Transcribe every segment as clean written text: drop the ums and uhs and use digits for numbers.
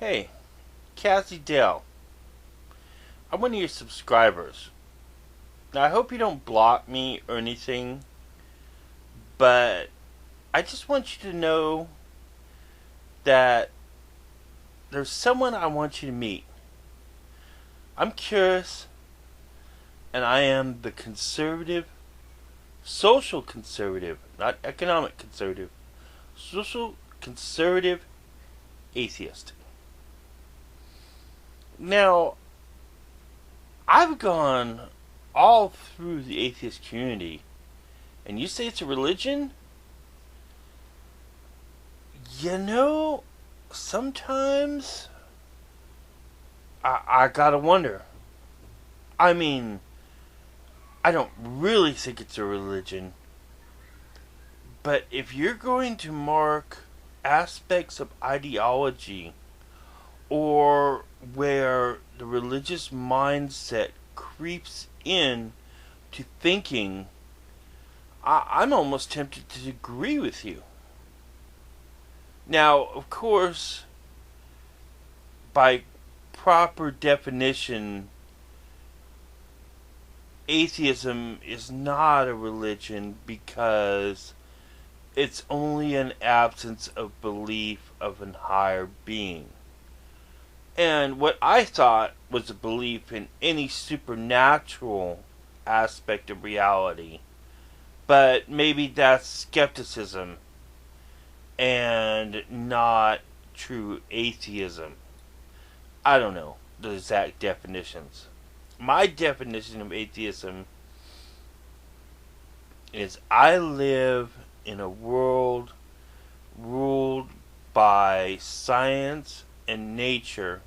Hey, Dill. I'm one of your subscribers. Now, I hope you don't block me or anything, but I just want you to know that there's someone I want you to meet. I'm curious, and I am the conservative, social conservative, not economic conservative, social conservative atheist. Now, I've gone all through the atheist community, and you say it's a religion? You know, sometimes I gotta wonder. I mean, I don't really think it's a religion, but if you're going to mark aspects of ideology or where the religious mindset creeps in to thinking, I'm almost tempted to agree with you. Now, of course, by proper definition, atheism is not a religion because it's only an absence of belief of an higher being. And what I thought was a belief in any supernatural aspect of reality. But maybe that's skepticism and not true atheism. I don't know the exact definitions. My definition of atheism is I live in a world ruled by science and nature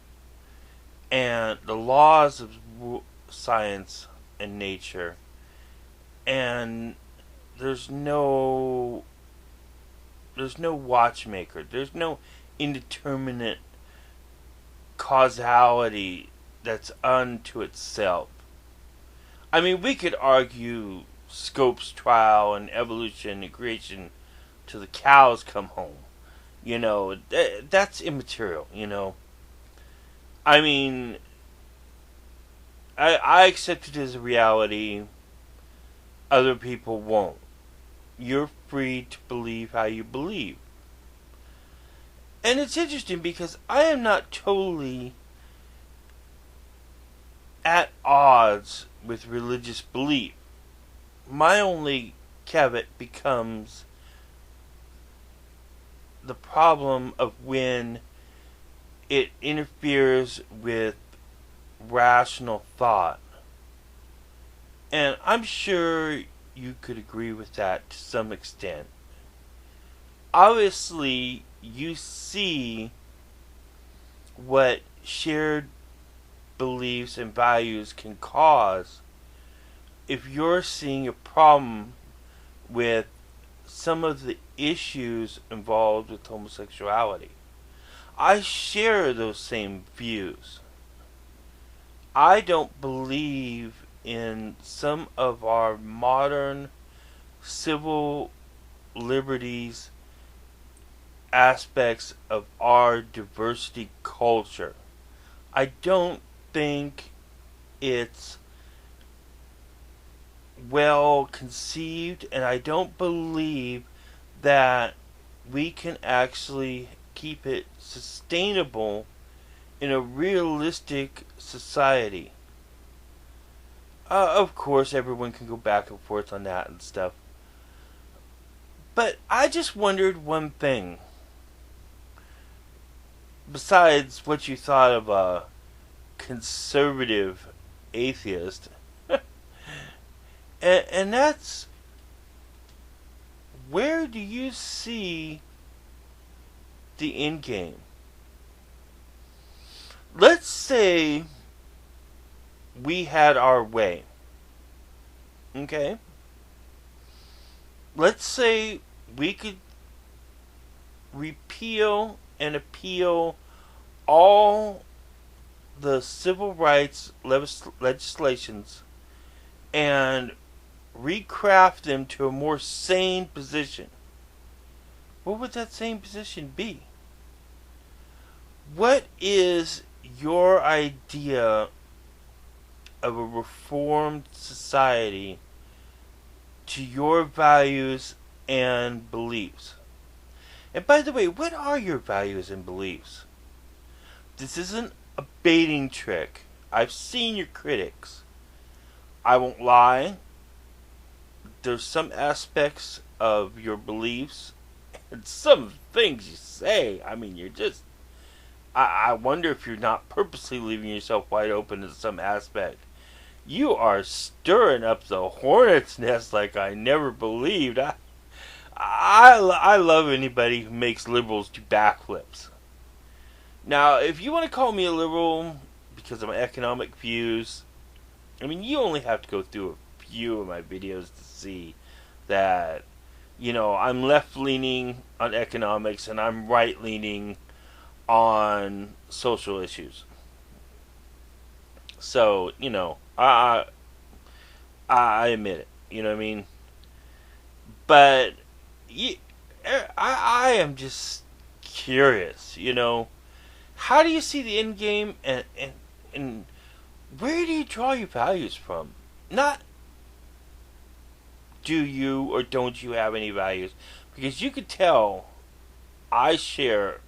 and the laws of science and nature, and there's no watchmaker, there's no indeterminate causality that's unto itself. I mean, we could argue Scopes trial and evolution and creation till the cows come home. You know, that's immaterial, you know. I mean, I accept it as a reality. Other people won't. You're free to believe how you believe. And it's interesting because I am not totally at odds with religious belief. My only caveat becomes the problem of when it interferes with rational thought. And I'm sure you could agree with that to some extent. Obviously, you see what shared beliefs and values can cause if you're seeing a problem with some of the issues involved with homosexuality. I share those same views. I don't believe in some of our modern civil liberties aspects of our diversity culture. I don't think it's well conceived, and I don't believe that we can actually keep it sustainable in a realistic society. Of course, everyone can go back and forth on that and stuff. But I just wondered one thing. Besides what you thought of a conservative atheist. and that's, where do you see the end game? Let's say we had our way. Okay? Let's say we could repeal and appeal all the civil rights legislations and recraft them to a more sane position. What would that same position be? what is your idea of a reformed society to your values and beliefs? And by the way, what are your values and beliefs? This isn't a baiting trick. I've seen your critics. I won't lie. There's some aspects of your beliefs and some things you say. I mean, you're just... I wonder if you're not purposely leaving yourself wide open in some aspect. You are stirring up the hornet's nest like I never believed. I love anybody who makes liberals do backflips. Now, if you want to call me a liberal because of my economic views, I mean, you only have to go through a few of my videos to see that, I'm left-leaning on economics and I'm right-leaning on social issues. So, I admit it. You know what I mean? But I am just curious, How do you see the end game, and where do you draw your values from? Not do you or don't you have any values? Because you could tell I share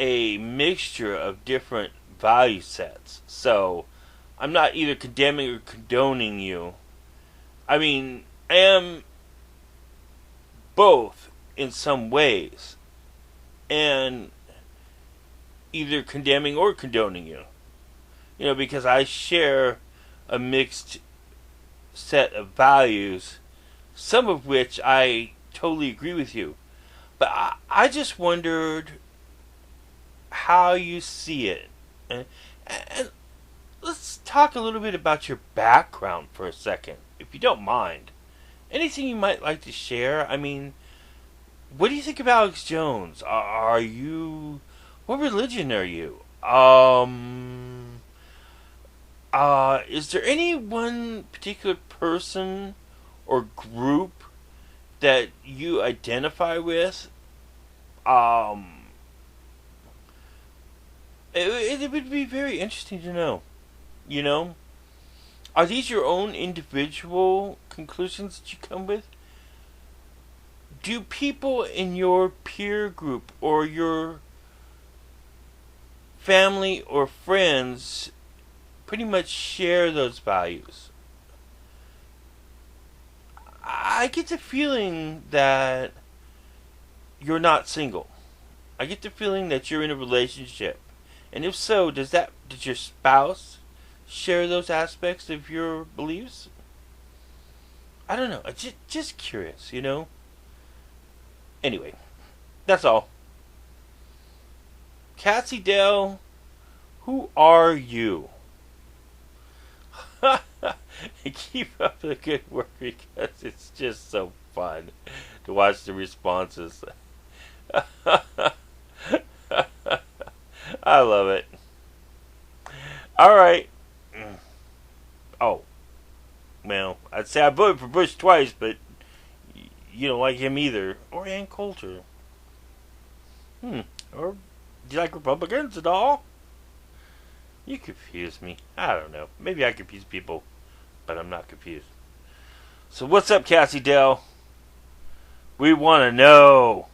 a mixture of different value sets. So, I'm not either condemning or condoning you. I mean, I am both in some ways. And either condemning or condoning you. Because I share a mixed set of values, some of which I totally agree with you. But I just wondered how you see it. And let's talk a little bit about your background for a second, if you don't mind. Anything you might like to share? I mean, what do you think of Alex Jones? Are you... What religion are you? Is there any one particular person or group that you identify with? It would be very interesting to know. Are these your own individual conclusions that you come with? Do people in your peer group or your family or friends pretty much share those values? I get the feeling that you're not single. I get the feeling that you're in a relationship. And if so, does your spouse share those aspects of your beliefs? I don't know. I'm just curious, Anyway, that's all. Cassie Dill, who are you? Keep up the good work because it's just so fun to watch the responses. I love it. Alright. Oh. Well, I'd say I voted for Bush twice, but you don't like him either. Or Ann Coulter. Or do you like Republicans at all? You confuse me. I don't know. Maybe I confuse people, but I'm not confused. So what's up, Cassie Dill? We want to know.